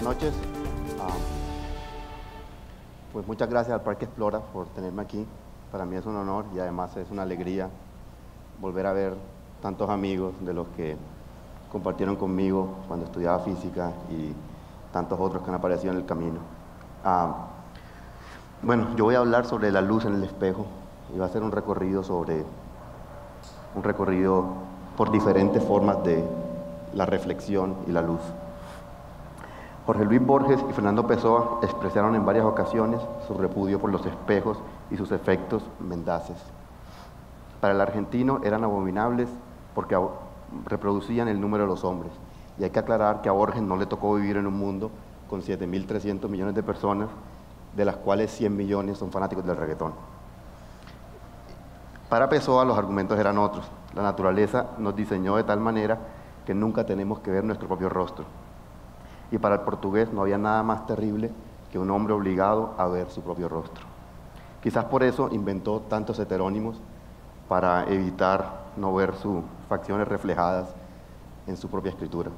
noches. Pues muchas gracias al Parque Explora por tenerme aquí. Para mí es un honor y además es una alegría volver a ver tantos amigos de los que compartieron conmigo cuando estudiaba física y tantos otros que han aparecido en el camino. Bueno, yo voy a hablar sobre la luz en el espejo y va a ser un recorrido por diferentes formas de la reflexión y la luz. Jorge Luis Borges y Fernando Pessoa expresaron en varias ocasiones su repudio por los espejos y sus efectos mendaces. Para el argentino eran abominables porque reproducían el número de los hombres. Y hay que aclarar que a Borges no le tocó vivir en un mundo con 7.300 millones de personas, de las cuales 100 millones son fanáticos del reggaetón. Para Pessoa los argumentos eran otros. La naturaleza nos diseñó de tal manera que nunca tenemos que ver nuestro propio rostro. Y para el portugués no había nada más terrible que un hombre obligado a ver su propio rostro. Quizás por eso inventó tantos heterónimos para evitar no ver sus facciones reflejadas en su propia escritura.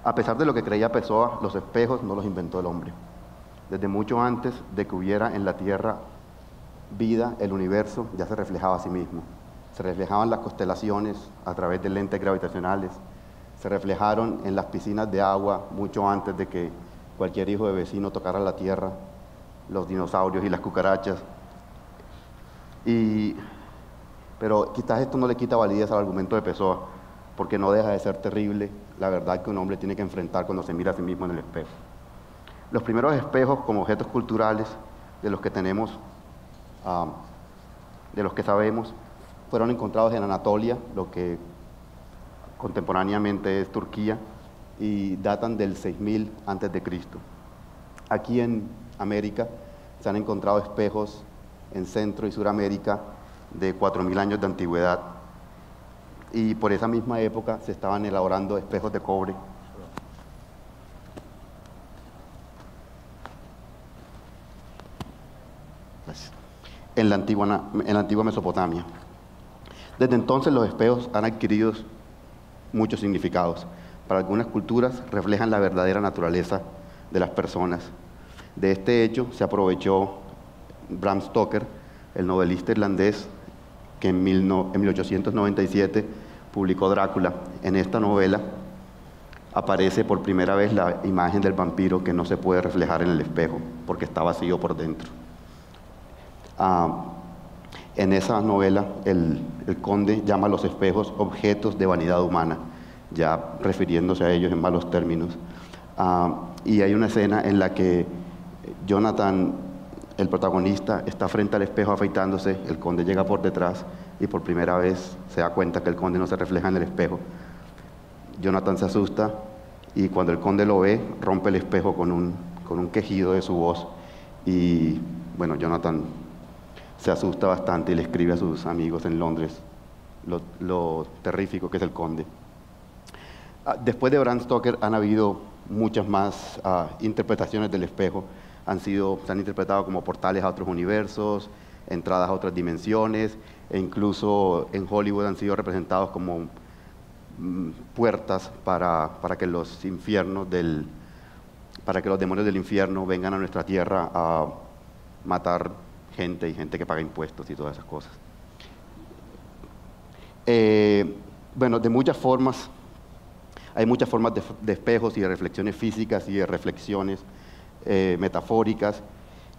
A pesar de lo que creía Pessoa, los espejos no los inventó el hombre. Desde mucho antes de que hubiera en la Tierra vida, el universo ya se reflejaba a sí mismo. Se reflejaban las constelaciones a través de lentes gravitacionales, se reflejaron en las piscinas de agua mucho antes de que cualquier hijo de vecino tocara la tierra, los dinosaurios y las cucarachas. Pero quizás esto no le quita validez al argumento de Pessoa, porque no deja de ser terrible la verdad que un hombre tiene que enfrentar cuando se mira a sí mismo en el espejo. Los primeros espejos como objetos culturales de los que tenemos, de los que sabemos, fueron encontrados en Anatolia, lo que contemporáneamente es Turquía, y datan del 6000 a.C. Aquí en América se han encontrado espejos en Centro y Suramérica de 4000 años de antigüedad, y por esa misma época se estaban elaborando espejos de cobre en la antigua Mesopotamia. Desde entonces los espejos han adquirido muchos significados. Para algunas culturas reflejan la verdadera naturaleza de las personas. De este hecho se aprovechó Bram Stoker, el novelista irlandés, que en 1897 publicó Drácula. En esta novela aparece por primera vez la imagen del vampiro que no se puede reflejar en el espejo porque está vacío por dentro. En esa novela, el conde llama a los espejos objetos de vanidad humana, ya refiriéndose a ellos en malos términos. Y hay una escena en la que Jonathan, el protagonista, está frente al espejo afeitándose, el conde llega por detrás y por primera vez se da cuenta que el conde no se refleja en el espejo. Jonathan se asusta y cuando el conde lo ve, rompe el espejo con un quejido de su voz y, bueno, Jonathan se asusta bastante y le escribe a sus amigos en Londres lo terrífico que es el conde. Después de Bram Stoker han habido muchas más interpretaciones del espejo. Se han interpretado como portales a otros universos, entradas a otras dimensiones, e incluso en Hollywood han sido representados como puertas para que los demonios del infierno vengan a nuestra tierra a matar gente y gente que paga impuestos y todas esas cosas. Bueno, de muchas formas, hay muchas formas de espejos y de reflexiones físicas y de reflexiones metafóricas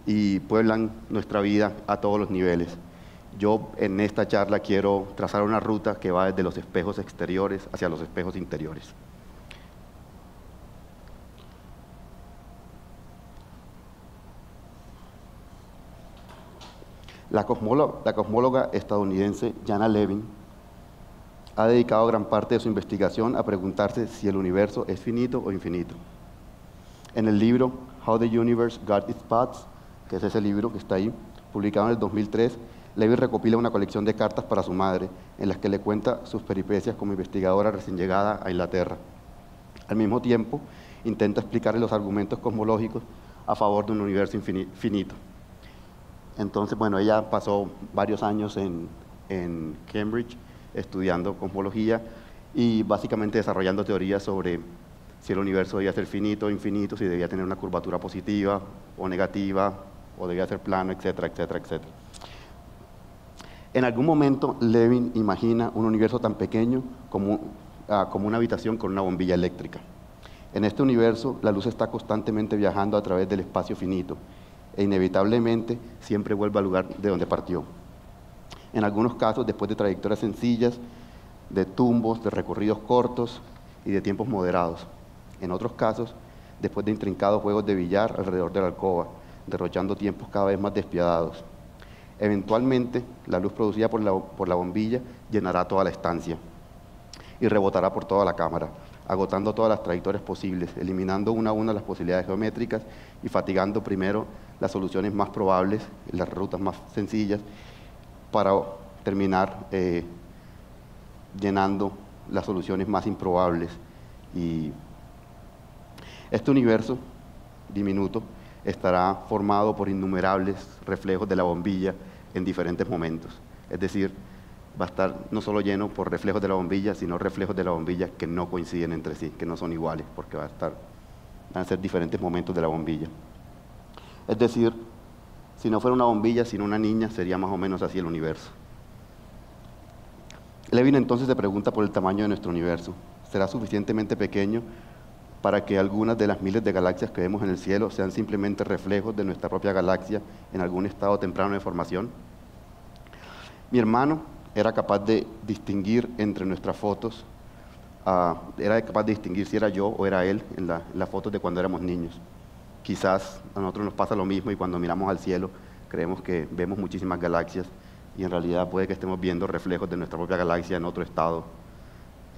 y pueblan nuestra vida a todos los niveles. Yo en esta charla quiero trazar una ruta que va desde los espejos exteriores hacia los espejos interiores. La cosmóloga estadounidense Jana Levin ha dedicado gran parte de su investigación a preguntarse si el universo es finito o infinito. En el libro How the Universe Got Its Paths, que es ese libro que está ahí, publicado en el 2003, Levin recopila una colección de cartas para su madre, en las que le cuenta sus peripecias como investigadora recién llegada a Inglaterra. Al mismo tiempo, intenta explicarle los argumentos cosmológicos a favor de un universo finito. Entonces, bueno, ella pasó varios años en Cambridge estudiando cosmología y básicamente desarrollando teorías sobre si el universo debía ser finito o infinito, si debía tener una curvatura positiva o negativa, o debía ser plano, etcétera, etcétera, etcétera. En algún momento, Levin imagina un universo tan pequeño como una habitación con una bombilla eléctrica. En este universo, la luz está constantemente viajando a través del espacio finito e inevitablemente siempre vuelve al lugar de donde partió. En algunos casos, después de trayectorias sencillas, de tumbos, de recorridos cortos y de tiempos moderados. En otros casos, después de intrincados juegos de billar alrededor de la alcoba, derrochando tiempos cada vez más despiadados. Eventualmente, la luz producida por la bombilla llenará toda la estancia y rebotará por toda la cámara, agotando todas las trayectorias posibles, eliminando una a una las posibilidades geométricas y fatigando primero las soluciones más probables, las rutas más sencillas, para terminar llenando las soluciones más improbables. Y este universo diminuto estará formado por innumerables reflejos de la bombilla en diferentes momentos. Es decir, va a estar no solo lleno por reflejos de la bombilla, sino reflejos de la bombilla que no coinciden entre sí, que no son iguales, porque van a ser diferentes momentos de la bombilla. Es decir, si no fuera una bombilla, sino una niña, sería más o menos así el universo. Levin entonces se pregunta por el tamaño de nuestro universo. ¿Será suficientemente pequeño para que algunas de las miles de galaxias que vemos en el cielo sean simplemente reflejos de nuestra propia galaxia en algún estado temprano de formación? Mi hermano era capaz de distinguir entre nuestras fotos, era capaz de distinguir si era yo o era él en las fotos de cuando éramos niños. Quizás a nosotros nos pasa lo mismo y cuando miramos al cielo creemos que vemos muchísimas galaxias y en realidad puede que estemos viendo reflejos de nuestra propia galaxia en otro estado,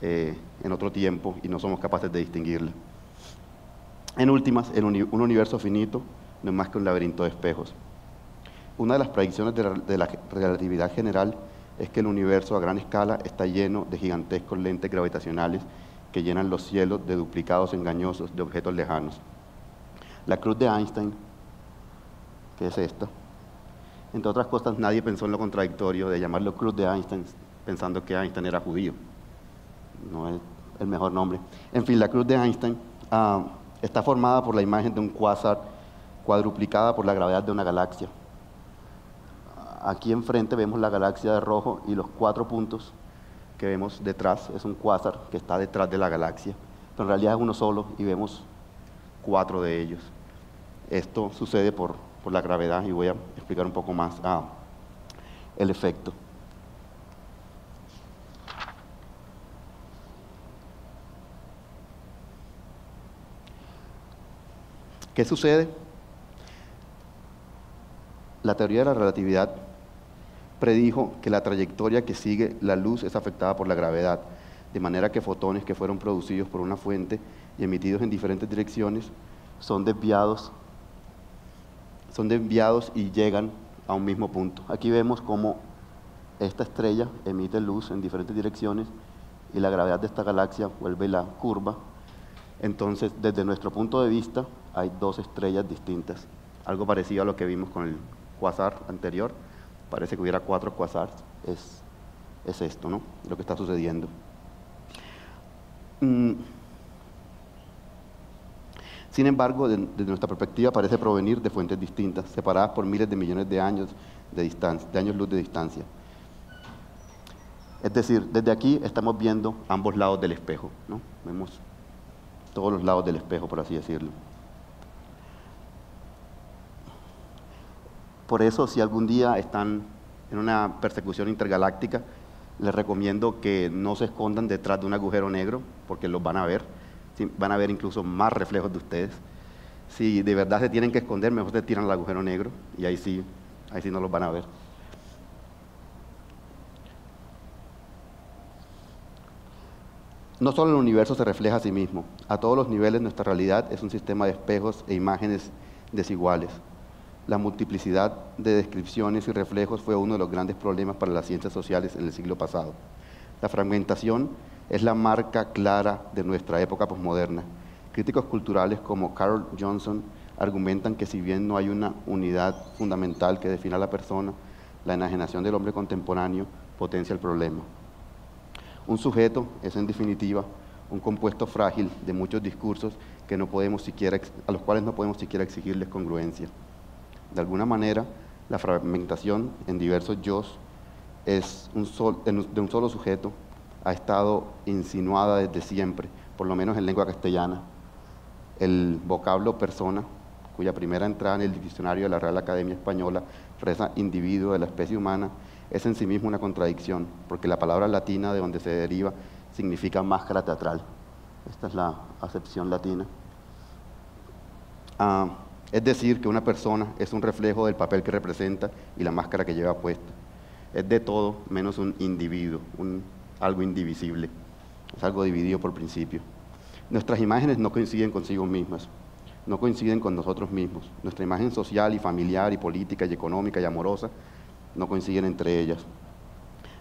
en otro tiempo, y no somos capaces de distinguirla. En últimas, un universo finito no es más que un laberinto de espejos. Una de las predicciones de la relatividad general es que el universo a gran escala está lleno de gigantescos lentes gravitacionales que llenan los cielos de duplicados engañosos de objetos lejanos. La cruz de Einstein, que es esta, entre otras cosas, nadie pensó en lo contradictorio de llamarlo cruz de Einstein pensando que Einstein era judío. No es el mejor nombre. En fin, la cruz de Einstein está formada por la imagen de un cuásar cuadruplicada por la gravedad de una galaxia. Aquí enfrente vemos la galaxia de rojo y los 4 puntos que vemos detrás es un cuásar que está detrás de la galaxia, pero en realidad es uno solo y vemos 4 de ellos. Esto sucede por la gravedad y voy a explicar un poco más el efecto. ¿Qué sucede? La teoría de la relatividad predijo que la trayectoria que sigue la luz es afectada por la gravedad, de manera que fotones que fueron producidos por una fuente y emitidos en diferentes direcciones son desviados y llegan a un mismo punto. Aquí vemos cómo esta estrella emite luz en diferentes direcciones y la gravedad de esta galaxia vuelve la curva. Entonces, desde nuestro punto de vista, hay 2 estrellas distintas. Algo parecido a lo que vimos con el cuásar anterior. Parece que hubiera 4 cuásars. Es esto, ¿no? Lo que está sucediendo. Sin embargo, desde nuestra perspectiva parece provenir de fuentes distintas, separadas por miles de millones de años de años luz de distancia. Es decir, desde aquí estamos viendo ambos lados del espejo, ¿no? Vemos todos los lados del espejo, por así decirlo. Por eso, si algún día están en una persecución intergaláctica, les recomiendo que no se escondan detrás de un agujero negro, porque los van a ver. Van a ver incluso más reflejos de ustedes. Si de verdad se tienen que esconder, mejor se tiran al agujero negro y ahí sí no los van a ver. No solo el universo se refleja a sí mismo, a todos los niveles nuestra realidad es un sistema de espejos e imágenes desiguales. La multiplicidad de descripciones y reflejos fue uno de los grandes problemas para las ciencias sociales en el siglo pasado. La fragmentación es la marca clara de nuestra época posmoderna. Críticos culturales como Carl Johnson argumentan que si bien no hay una unidad fundamental que defina a la persona, la enajenación del hombre contemporáneo potencia el problema. Un sujeto es, en definitiva, un compuesto frágil de muchos discursos que a los cuales no podemos siquiera exigirles congruencia. De alguna manera, la fragmentación en diversos yos de un solo sujeto ha estado insinuada desde siempre, por lo menos en lengua castellana. El vocablo persona, cuya primera entrada en el diccionario de la Real Academia Española reza individuo de la especie humana, es en sí mismo una contradicción, porque la palabra latina de donde se deriva significa máscara teatral. Esta es la acepción latina. Es decir, que una persona es un reflejo del papel que representa y la máscara que lleva puesta. Es de todo menos un individuo, algo indivisible. Es algo dividido por principio. Nuestras imágenes no coinciden consigo mismas, no coinciden con nosotros mismos. Nuestra imagen social y familiar y política y económica y amorosa no coinciden entre ellas.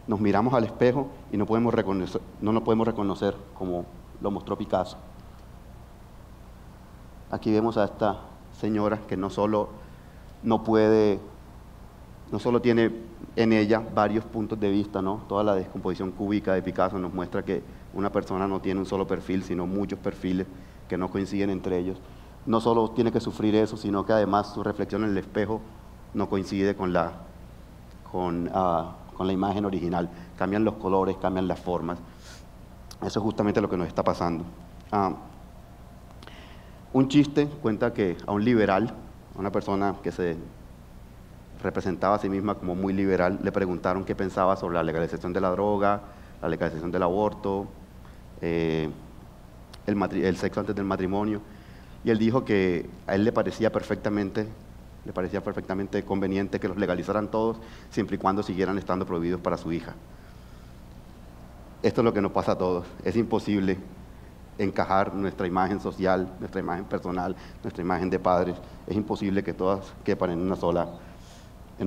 Nos miramos al espejo y no nos podemos reconocer como lo mostró Picasso. Aquí vemos a esta señora que no solo tiene en ella varios puntos de vista, ¿no? Toda la descomposición cúbica de Picasso nos muestra que una persona no tiene un solo perfil, sino muchos perfiles que no coinciden entre ellos. No solo tiene que sufrir eso, sino que además su reflexión en el espejo no coincide con la imagen original. Cambian los colores, cambian las formas. Eso es justamente lo que nos está pasando. Un chiste cuenta que a un liberal, a una persona que se representaba a sí misma como muy liberal, le preguntaron qué pensaba sobre la legalización de la droga, la legalización del aborto, el sexo antes del matrimonio, y él dijo que a él le parecía perfectamente conveniente que los legalizaran todos, siempre y cuando siguieran estando prohibidos para su hija. Esto es lo que nos pasa a todos. Es imposible encajar nuestra imagen social, nuestra imagen personal, nuestra imagen de padres. Es imposible que todas quepan en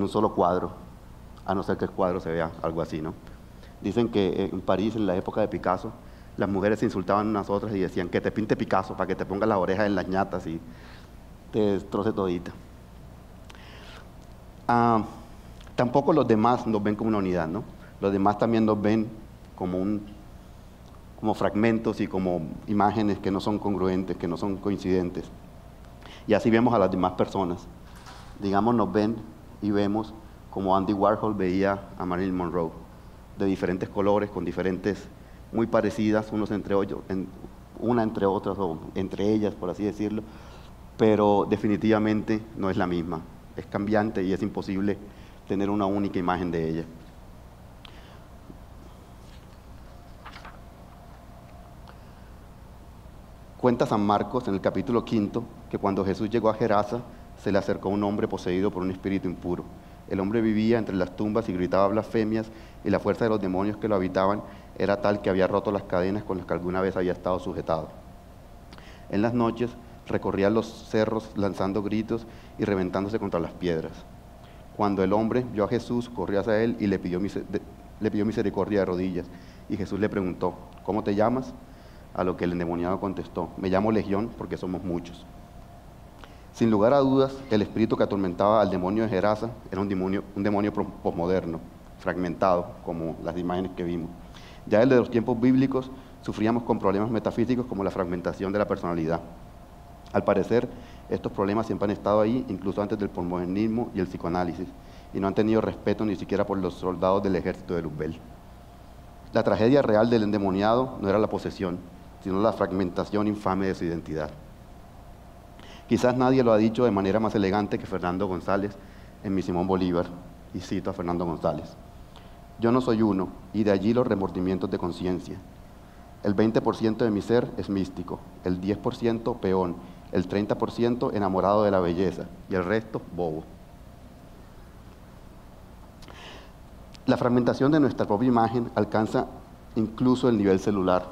un solo cuadro, a no ser que el cuadro se vea algo así, ¿no? Dicen que en París, en la época de Picasso, las mujeres se insultaban unas otras y decían que te pinte Picasso para que te ponga las orejas en las ñatas y te destroce todita. Tampoco los demás nos ven como una unidad, ¿no? Los demás también nos ven como fragmentos y como imágenes que no son congruentes, que no son coincidentes. Y así vemos a las demás personas. Digamos, nos ven y vemos como Andy Warhol veía a Marilyn Monroe, de diferentes colores, con diferentes, muy parecidas, una entre otras, o entre ellas, por así decirlo, pero definitivamente no es la misma. Es cambiante y es imposible tener una única imagen de ella. Cuenta San Marcos en el capítulo 5 que cuando Jesús llegó a Gerasa, se le acercó un hombre poseído por un espíritu impuro. El hombre vivía entre las tumbas y gritaba blasfemias, y la fuerza de los demonios que lo habitaban era tal que había roto las cadenas con las que alguna vez había estado sujetado. En las noches recorría los cerros lanzando gritos y reventándose contra las piedras. Cuando el hombre vio a Jesús, corrió hacia él y le pidió misericordia de rodillas. Y Jesús le preguntó, ¿cómo te llamas? A lo que el endemoniado contestó, me llamo Legión porque somos muchos. Sin lugar a dudas, el espíritu que atormentaba al demonio de Gerasa era un demonio posmoderno, fragmentado, como las imágenes que vimos. Ya desde los tiempos bíblicos sufríamos con problemas metafísicos como la fragmentación de la personalidad. Al parecer, estos problemas siempre han estado ahí, incluso antes del posmodernismo y el psicoanálisis, y no han tenido respeto ni siquiera por los soldados del ejército de Luzbel. La tragedia real del endemoniado no era la posesión, sino la fragmentación infame de su identidad. Quizás nadie lo ha dicho de manera más elegante que Fernando González en Mi Simón Bolívar, y cito a Fernando González. Yo no soy uno, y de allí los remordimientos de conciencia. El 20% de mi ser es místico, el 10% peón, el 30% enamorado de la belleza, y el resto bobo. La fragmentación de nuestra propia imagen alcanza incluso el nivel celular.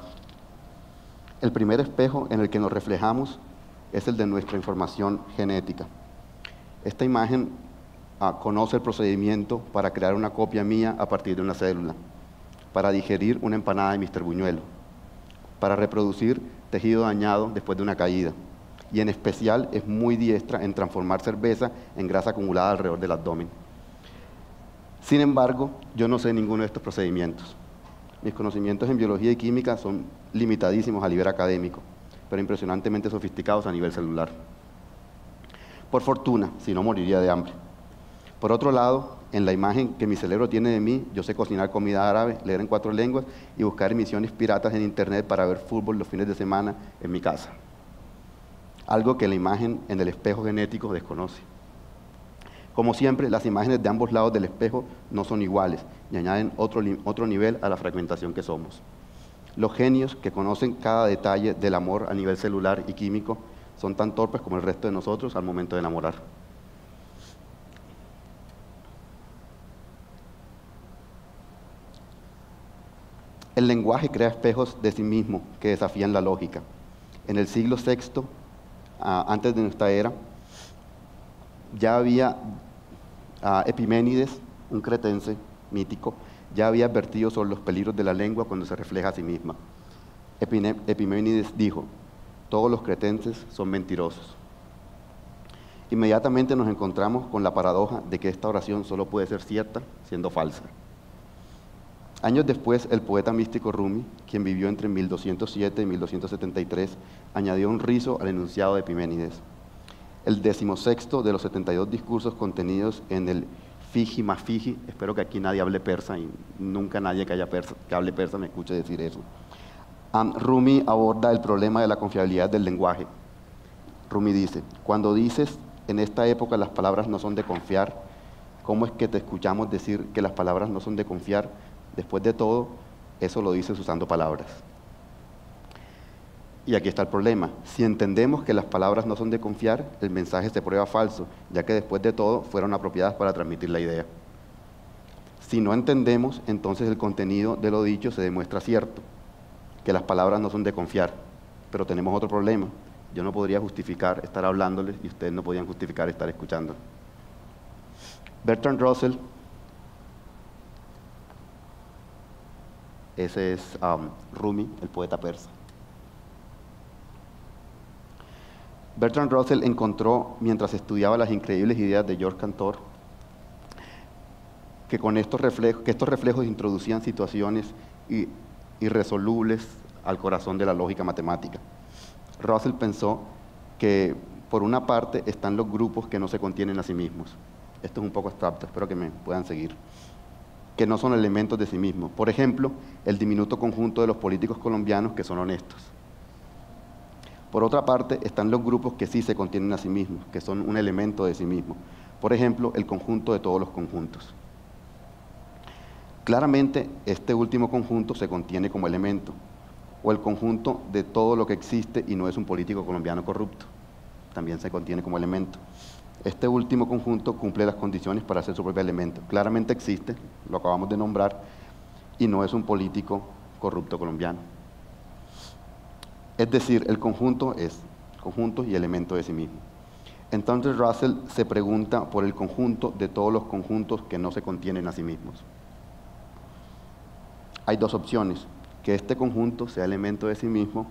El primer espejo en el que nos reflejamos es el de nuestra información genética. Esta imagen conoce el procedimiento para crear una copia mía a partir de una célula, para digerir una empanada de Mr. Buñuelo, para reproducir tejido dañado después de una caída, y en especial es muy diestra en transformar cerveza en grasa acumulada alrededor del abdomen. Sin embargo, yo no sé ninguno de estos procedimientos. Mis conocimientos en biología y química son limitadísimos a nivel académico, pero impresionantemente sofisticados a nivel celular. Por fortuna, si no moriría de hambre. Por otro lado, en la imagen que mi cerebro tiene de mí, yo sé cocinar comida árabe, leer en 4 lenguas y buscar emisiones piratas en internet para ver fútbol los fines de semana en mi casa. Algo que la imagen en el espejo genético desconoce. Como siempre, las imágenes de ambos lados del espejo no son iguales y añaden otro nivel a la fragmentación que somos. Los genios que conocen cada detalle del amor a nivel celular y químico son tan torpes como el resto de nosotros al momento de enamorar. El lenguaje crea espejos de sí mismo que desafían la lógica. En el siglo VI, antes de nuestra era, ya había Epiménides, un cretense mítico, ya había advertido sobre los peligros de la lengua cuando se refleja a sí misma. Epiménides dijo: todos los cretenses son mentirosos. Inmediatamente nos encontramos con la paradoja de que esta oración solo puede ser cierta siendo falsa. Años después, el poeta místico Rumi, quien vivió entre 1207 y 1273, añadió un rizo al enunciado de Epiménides. El 16º de los 72 discursos contenidos en el Fiji Mafiji, espero que aquí nadie hable persa y nunca nadie que hable persa me escuche decir eso. Rumi aborda el problema de la confiabilidad del lenguaje. Rumi dice: cuando dices en esta época las palabras no son de confiar, ¿cómo es que te escuchamos decir que las palabras no son de confiar? Después de todo, eso lo dices usando palabras. Y aquí está el problema. Si entendemos que las palabras no son de confiar, el mensaje se prueba falso, ya que después de todo fueron apropiadas para transmitir la idea. Si no entendemos, entonces el contenido de lo dicho se demuestra cierto, que las palabras no son de confiar. Pero tenemos otro problema. Yo no podría justificar estar hablándoles y ustedes no podían justificar estar escuchando. Bertrand Russell, ese es Rumi, el poeta persa. Bertrand Russell encontró, mientras estudiaba las increíbles ideas de George Cantor, que estos reflejos introducían situaciones irresolubles al corazón de la lógica matemática. Russell pensó que, por una parte, están los grupos que no se contienen a sí mismos. Esto es un poco abstracto, espero que me puedan seguir. Que no son elementos de sí mismos. Por ejemplo, el diminuto conjunto de los políticos colombianos que son honestos. Por otra parte, están los grupos que sí se contienen a sí mismos, que son un elemento de sí mismos. Por ejemplo, el conjunto de todos los conjuntos. Claramente, este último conjunto se contiene como elemento, o el conjunto de todo lo que existe y no es un político colombiano corrupto. También se contiene como elemento. Este último conjunto cumple las condiciones para ser su propio elemento. Claramente existe, lo acabamos de nombrar, y no es un político corrupto colombiano. Es decir, el conjunto es conjunto y elemento de sí mismo. Entonces Russell se pregunta por el conjunto de todos los conjuntos que no se contienen a sí mismos. Hay dos opciones: que este conjunto sea elemento de sí mismo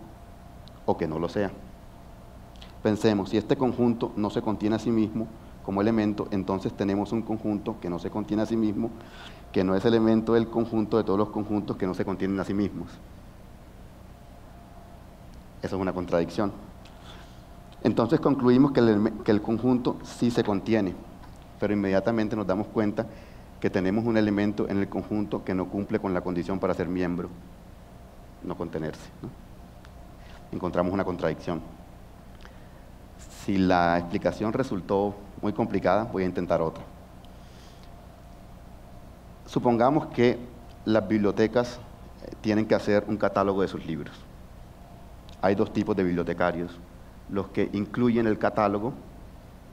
o que no lo sea. Pensemos, si este conjunto no se contiene a sí mismo como elemento, entonces tenemos un conjunto que no se contiene a sí mismo, que no es elemento del conjunto de todos los conjuntos que no se contienen a sí mismos. Eso es una contradicción. Entonces concluimos que el conjunto sí se contiene, pero inmediatamente nos damos cuenta que tenemos un elemento en el conjunto que no cumple con la condición para ser miembro, no contenerse, ¿no? Encontramos una contradicción. Si la explicación resultó muy complicada, voy a intentar otra. Supongamos que las bibliotecas tienen que hacer un catálogo de sus libros. Hay dos tipos de bibliotecarios: los que incluyen el catálogo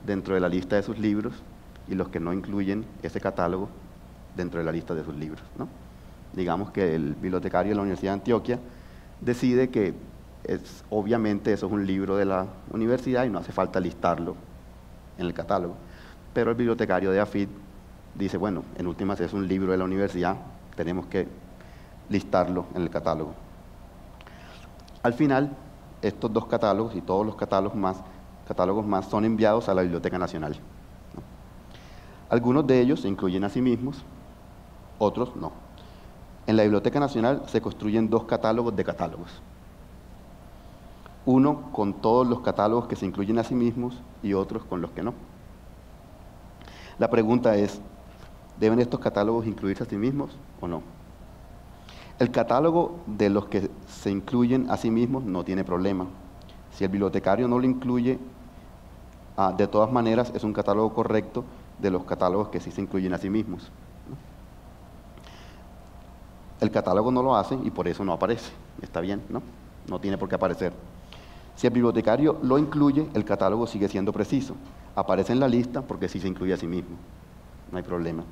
dentro de la lista de sus libros y los que no incluyen ese catálogo dentro de la lista de sus libros, ¿no? Digamos que el bibliotecario de la Universidad de Antioquia decide que obviamente eso es un libro de la universidad y no hace falta listarlo en el catálogo. Pero el bibliotecario de AFIT dice, bueno, en últimas es un libro de la universidad, tenemos que listarlo en el catálogo. Al final, estos dos catálogos y todos los catálogos más son enviados a la Biblioteca Nacional, ¿no? Algunos de ellos se incluyen a sí mismos, otros no. En la Biblioteca Nacional se construyen dos catálogos de catálogos. Uno con todos los catálogos que se incluyen a sí mismos y otros con los que no. La pregunta es, ¿deben estos catálogos incluirse a sí mismos o no? El catálogo de los que se incluyen a sí mismos no tiene problema. Si el bibliotecario no lo incluye, de todas maneras es un catálogo correcto de los catálogos que sí se incluyen a sí mismos, ¿no? El catálogo no lo hace y por eso no aparece. Está bien, ¿no? No tiene por qué aparecer. Si el bibliotecario lo incluye, el catálogo sigue siendo preciso. Aparece en la lista porque sí se incluye a sí mismo. No hay problema.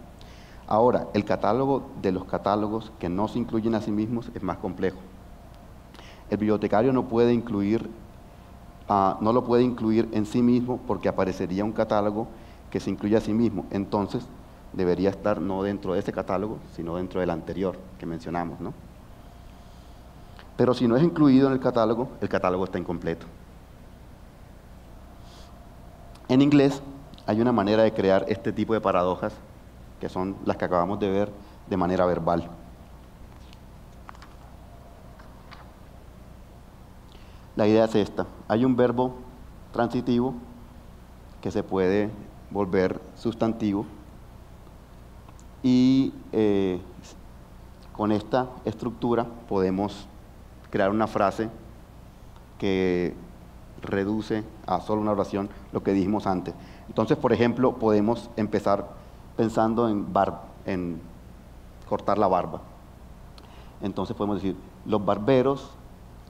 Ahora, el catálogo de los catálogos que no se incluyen a sí mismos es más complejo. El bibliotecario no lo puede incluir en sí mismo porque aparecería un catálogo que se incluye a sí mismo. Entonces, debería estar no dentro de ese catálogo, sino dentro del anterior que mencionamos, ¿no? Pero si no es incluido en el catálogo está incompleto. En inglés hay una manera de crear este tipo de paradojas, que son las que acabamos de ver de manera verbal. La idea es esta. Hay un verbo transitivo que se puede volver sustantivo y con esta estructura podemos crear una frase que reduce a solo una oración lo que dijimos antes. Entonces, por ejemplo, podemos empezar pensando en cortar la barba. Entonces podemos decir, los barberos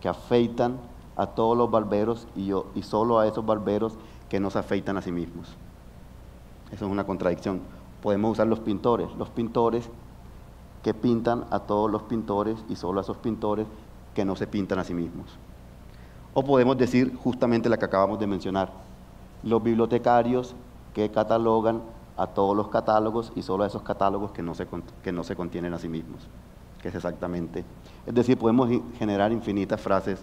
que afeitan a todos los barberos y solo a esos barberos que no se afeitan a sí mismos. Eso es una contradicción. Podemos usar los pintores que pintan a todos los pintores y solo a esos pintores que no se pintan a sí mismos. O podemos decir justamente la que acabamos de mencionar, los bibliotecarios que catalogan a todos los catálogos y solo a esos catálogos que no se contienen a sí mismos, que es exactamente. Es decir, podemos generar infinitas frases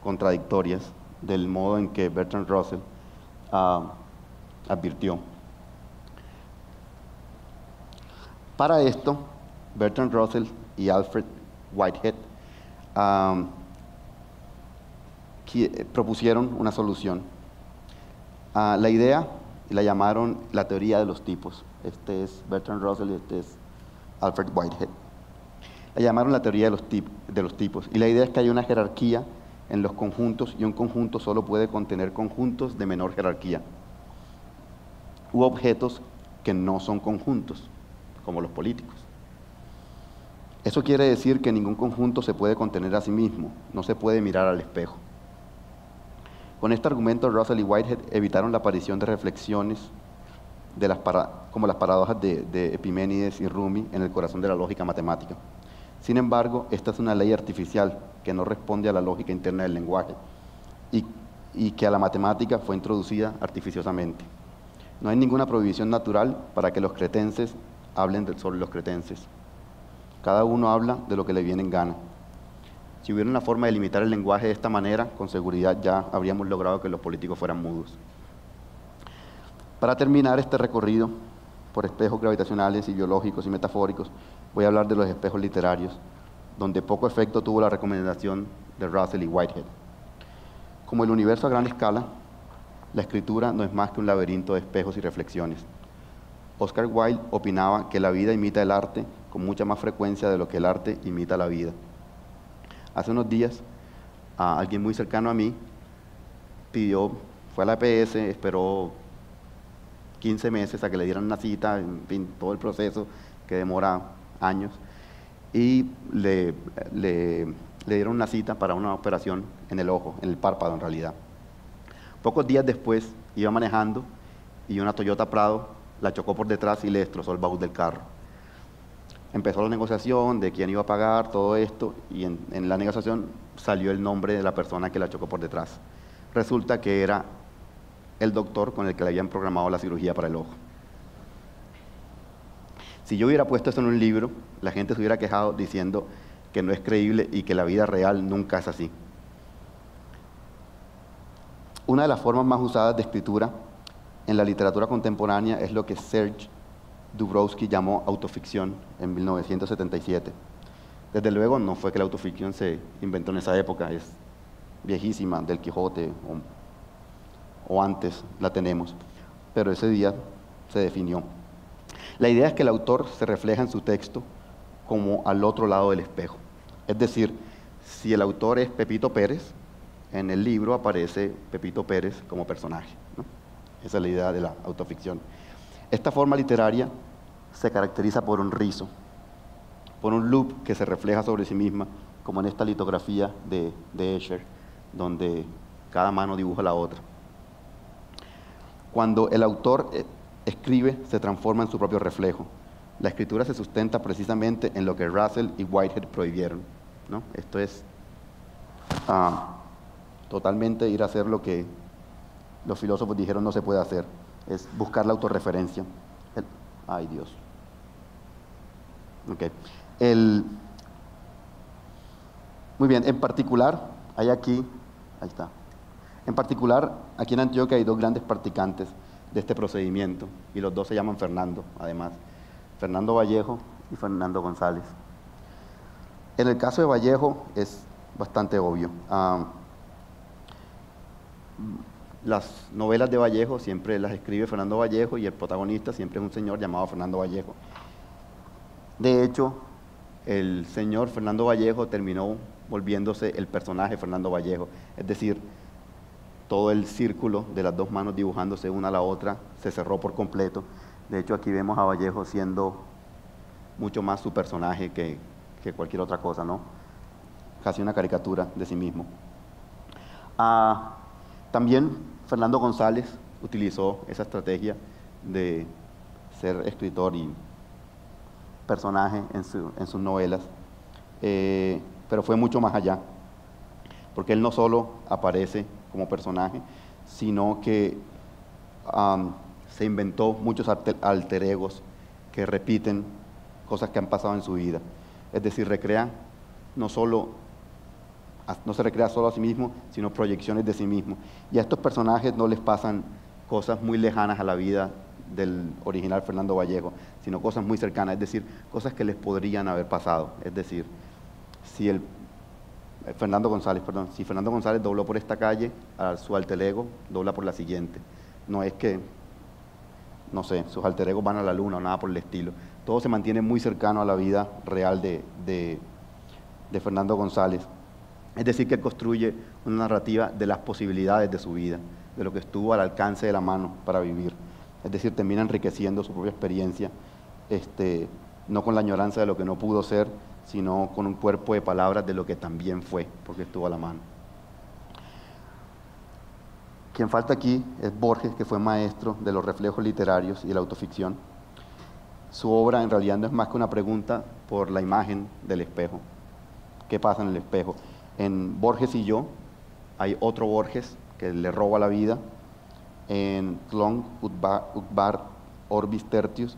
contradictorias del modo en que Bertrand Russell advirtió. Para esto, Bertrand Russell y Alfred Whitehead propusieron una solución. La idea la llamaron la teoría de los tipos. Este es Bertrand Russell y este es Alfred Whitehead. La llamaron la teoría de los tipos. Y la idea es que hay una jerarquía en los conjuntos y un conjunto solo puede contener conjuntos de menor jerarquía u objetos que no son conjuntos, como los políticos. Eso quiere decir que ningún conjunto se puede contener a sí mismo, no se puede mirar al espejo. Con este argumento, Russell y Whitehead evitaron la aparición de reflexiones como las paradojas de Epiménides y Rumi en el corazón de la lógica matemática. Sin embargo, esta es una ley artificial que no responde a la lógica interna del lenguaje y que a la matemática fue introducida artificiosamente. No hay ninguna prohibición natural para que los cretenses hablen sobre los cretenses. Cada uno habla de lo que le viene en gana. Si hubiera una forma de limitar el lenguaje de esta manera, con seguridad ya habríamos logrado que los políticos fueran mudos. Para terminar este recorrido por espejos gravitacionales y biológicos y metafóricos, voy a hablar de los espejos literarios, donde poco efecto tuvo la recomendación de Russell y Whitehead. Como el universo a gran escala, la escritura no es más que un laberinto de espejos y reflexiones. Oscar Wilde opinaba que la vida imita el arte con mucha más frecuencia de lo que el arte imita la vida. Hace unos días, alguien muy cercano a mí fue a la EPS, esperó 15 meses a que le dieran una cita, en fin, todo el proceso que demora años, y le dieron una cita para una operación en el ojo, en el párpado en realidad. Pocos días después iba manejando y una Toyota Prado la chocó por detrás y le destrozó el baúl del carro. Empezó la negociación de quién iba a pagar todo esto y en la negociación salió el nombre de la persona que la chocó por detrás. Resulta que era el doctor con el que le habían programado la cirugía para el ojo. Si yo hubiera puesto eso en un libro, la gente se hubiera quejado diciendo que no es creíble y que la vida real nunca es así. Una de las formas más usadas de escritura en la literatura contemporánea es lo que Serge Dubrovsky llamó autoficción en 1977. Desde luego no fue que la autoficción se inventó en esa época, es viejísima, del Quijote o antes la tenemos, pero ese día se definió. La idea es que el autor se refleja en su texto como al otro lado del espejo. Es decir, si el autor es Pepito Pérez, en el libro aparece Pepito Pérez como personaje, ¿no? Esa es la idea de la autoficción. Esta forma literaria se caracteriza por un rizo, por un loop que se refleja sobre sí misma, como en esta litografía de Escher, donde cada mano dibuja la otra. Cuando el autor escribe, se transforma en su propio reflejo. La escritura se sustenta precisamente en lo que Russell y Whitehead prohibieron, ¿no? Esto es totalmente ir a hacer lo que los filósofos dijeron no se puede hacer, es buscar la autorreferencia. Ay, Dios. Okay. Muy bien, en particular, hay aquí, ahí está. En particular, aquí en Antioquia hay dos grandes practicantes de este procedimiento, y los dos se llaman Fernando, además. Fernando Vallejo y Fernando González. En el caso de Vallejo es bastante obvio. Las novelas de Vallejo siempre las escribe Fernando Vallejo y el protagonista siempre es un señor llamado Fernando Vallejo. De hecho, el señor Fernando Vallejo terminó volviéndose el personaje Fernando Vallejo, es decir, todo el círculo de las dos manos dibujándose una a la otra se cerró por completo. De hecho, aquí vemos a Vallejo siendo mucho más su personaje que cualquier otra cosa, ¿no? Casi una caricatura de sí mismo. También Fernando González utilizó esa estrategia de ser escritor y personaje en sus novelas, pero fue mucho más allá, porque él no solo aparece como personaje, sino que se inventó muchos alter egos que repiten cosas que han pasado en su vida. Es decir, no se recrea solo a sí mismo, sino proyecciones de sí mismo. Y a estos personajes no les pasan cosas muy lejanas a la vida del original Fernando Vallejo, sino cosas muy cercanas, es decir, cosas que les podrían haber pasado. Es decir, si Fernando González dobló por esta calle, a su alter ego dobla por la siguiente. No es que, no sé, sus alter egos van a la luna o nada por el estilo. Todo se mantiene muy cercano a la vida real de Fernando González. Es decir, que construye una narrativa de las posibilidades de su vida, de lo que estuvo al alcance de la mano para vivir. Es decir, termina enriqueciendo su propia experiencia, no con la añoranza de lo que no pudo ser, sino con un cuerpo de palabras de lo que también fue, porque estuvo a la mano. Quien falta aquí es Borges, que fue maestro de los reflejos literarios y de la autoficción. Su obra en realidad no es más que una pregunta por la imagen del espejo. ¿Qué pasa en el espejo? En Borges y yo hay otro Borges que le roba la vida. En Tlön ut var orbis tertius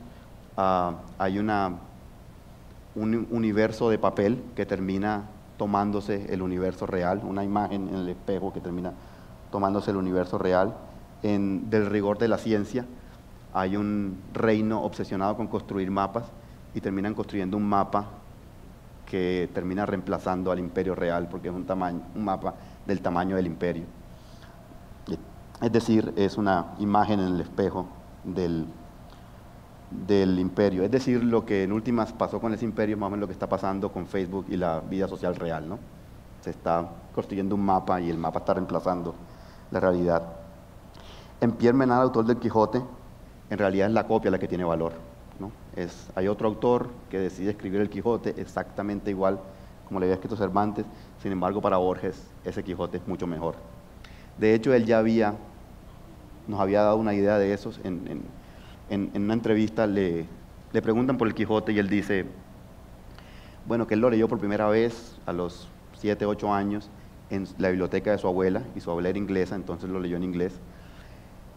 hay un universo de papel que termina tomándose el universo real, una imagen en el espejo que termina tomándose el universo real. En Del rigor de la ciencia hay un reino obsesionado con construir mapas y terminan construyendo un mapa que termina reemplazando al imperio real porque es un mapa del tamaño del imperio. Es decir, es una imagen en el espejo del imperio. Es decir, lo que en últimas pasó con ese imperio, más o menos lo que está pasando con Facebook y la vida social real, ¿no? Se está construyendo un mapa y el mapa está reemplazando la realidad. En Pierre Menard, autor del Quijote, en realidad es la copia la que tiene valor, ¿no? Hay otro autor que decide escribir el Quijote exactamente igual como le había escrito Cervantes, sin embargo para Borges ese Quijote es mucho mejor. De hecho, él ya nos había dado una idea de eso. En una entrevista le preguntan por el Quijote y él dice, Bueno, que él lo leyó por primera vez a los 7, 8 años en la biblioteca de su abuela, y su abuela era inglesa, entonces lo leyó en inglés.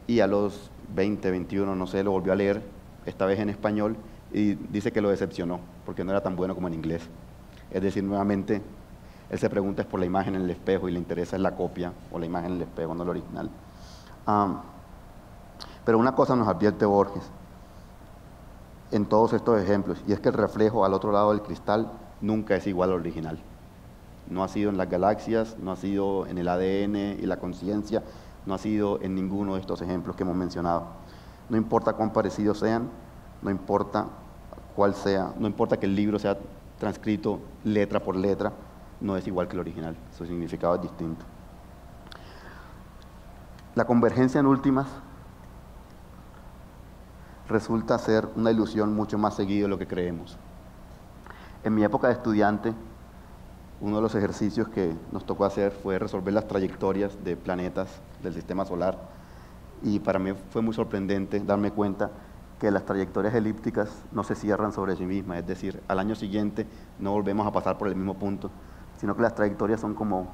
Y a los 20, 21, no sé, lo volvió a leer, esta vez en español, y dice que lo decepcionó, porque no era tan bueno como en inglés. Es decir, nuevamente, él se pregunta es por la imagen en el espejo y le interesa es la copia o la imagen en el espejo, no el original. Pero una cosa nos advierte Borges en todos estos ejemplos, y es que el reflejo al otro lado del cristal nunca es igual al original. No ha sido en las galaxias, no ha sido en el ADN y la conciencia, no ha sido en ninguno de estos ejemplos que hemos mencionado. No importa cuán parecidos sean, no importa cuál sea, no importa que el libro sea transcrito letra por letra, no es igual que el original, su significado es distinto. La convergencia en últimas resulta ser una ilusión mucho más seguida de lo que creemos. En mi época de estudiante, uno de los ejercicios que nos tocó hacer fue resolver las trayectorias de planetas del sistema solar, y para mí fue muy sorprendente darme cuenta que las trayectorias elípticas no se cierran sobre sí mismas, es decir, al año siguiente no volvemos a pasar por el mismo punto, sino que las trayectorias son como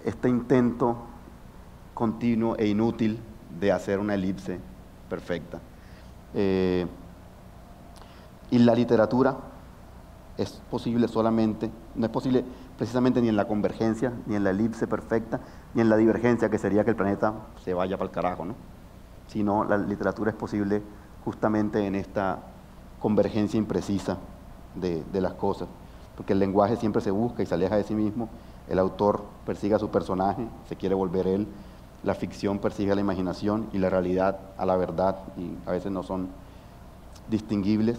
este intento continuo e inútil de hacer una elipse perfecta. Y la literatura es posible solamente, no es posible precisamente ni en la convergencia, ni en la elipse perfecta, ni en la divergencia, que sería que el planeta se vaya para el carajo, ¿no? Sino la literatura es posible justamente en esta convergencia imprecisa de las cosas, porque el lenguaje siempre se busca y se aleja de sí mismo, el autor persigue a su personaje, se quiere volver él, la ficción persigue a la imaginación y la realidad a la verdad, y a veces no son distinguibles.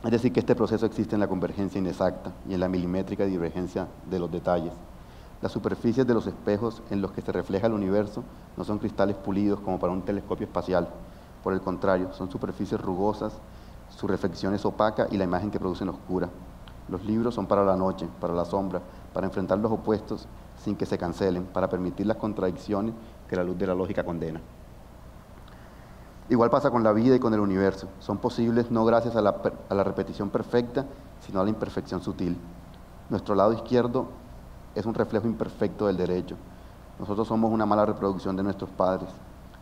Es decir, que este proceso existe en la convergencia inexacta y en la milimétrica divergencia de los detalles. Las superficies de los espejos en los que se refleja el universo no son cristales pulidos como para un telescopio espacial. Por el contrario, son superficies rugosas, su reflexión es opaca y la imagen que producen oscura. Los libros son para la noche, para la sombra, para enfrentar los opuestos sin que se cancelen, para permitir las contradicciones que la luz de la lógica condena. Igual pasa con la vida y con el universo. Son posibles no gracias a la repetición perfecta, sino a la imperfección sutil. Nuestro lado izquierdo es un reflejo imperfecto del derecho. Nosotros somos una mala reproducción de nuestros padres.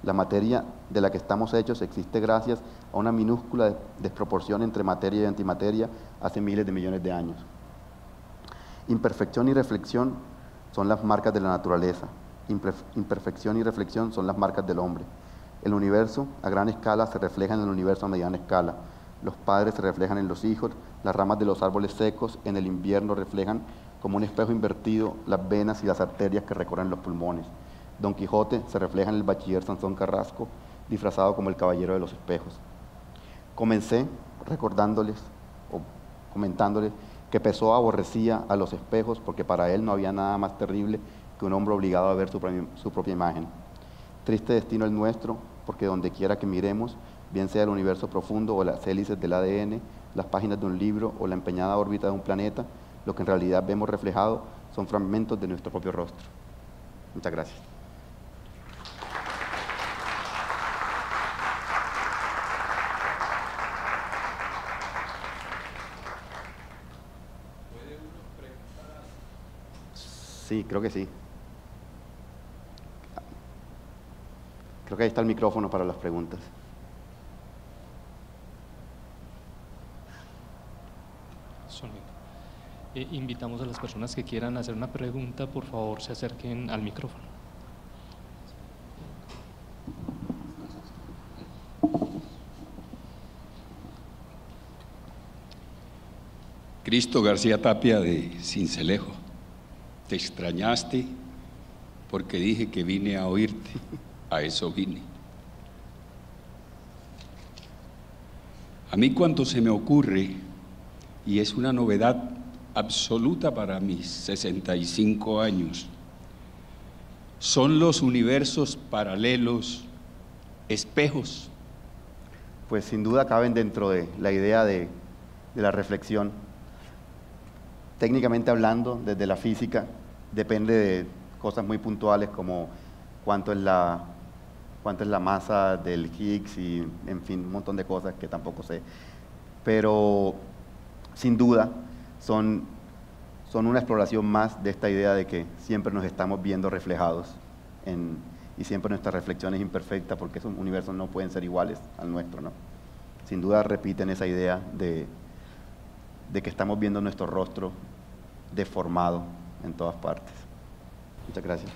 La materia de la que estamos hechos existe gracias a una minúscula desproporción entre materia y antimateria hace miles de millones de años. Imperfección y reflexión son las marcas de la naturaleza. Imperfección y reflexión son las marcas del hombre. El universo a gran escala se refleja en el universo a mediana escala. Los padres se reflejan en los hijos, las ramas de los árboles secos en el invierno reflejan como un espejo invertido las venas y las arterias que recorren los pulmones. Don Quijote se refleja en el bachiller Sansón Carrasco, disfrazado como el caballero de los espejos. Comencé recordándoles o comentándoles que Pessoa aborrecía a los espejos porque para él no había nada más terrible que un hombre obligado a ver su propia imagen. Triste destino el nuestro, porque donde quiera que miremos, bien sea el universo profundo o las hélices del ADN, las páginas de un libro o la empeñada órbita de un planeta, lo que en realidad vemos reflejado son fragmentos de nuestro propio rostro. Muchas gracias. ¿Puede uno preguntar? Sí, creo que sí. Creo que ahí está el micrófono para las preguntas. Sonido. Invitamos a las personas que quieran hacer una pregunta, por favor, se acerquen al micrófono. Cristo García Tapia de Sincelejo, te extrañaste porque dije que vine a oírte, a eso vine. A mí cuando se me ocurre, y es una novedad absoluta para mis 65 años, son los universos paralelos, espejos. Pues sin duda caben dentro de la idea de la reflexión. Técnicamente hablando, desde la física, depende de cosas muy puntuales como cuánto es la masa del Higgs y, en fin, un montón de cosas que tampoco sé. pero sin duda son una exploración más de esta idea de que siempre nos estamos viendo reflejados y siempre nuestra reflexión es imperfecta porque esos universos no pueden ser iguales al nuestro, ¿no? Sin duda repiten esa idea de que estamos viendo nuestro rostro deformado en todas partes. Muchas gracias.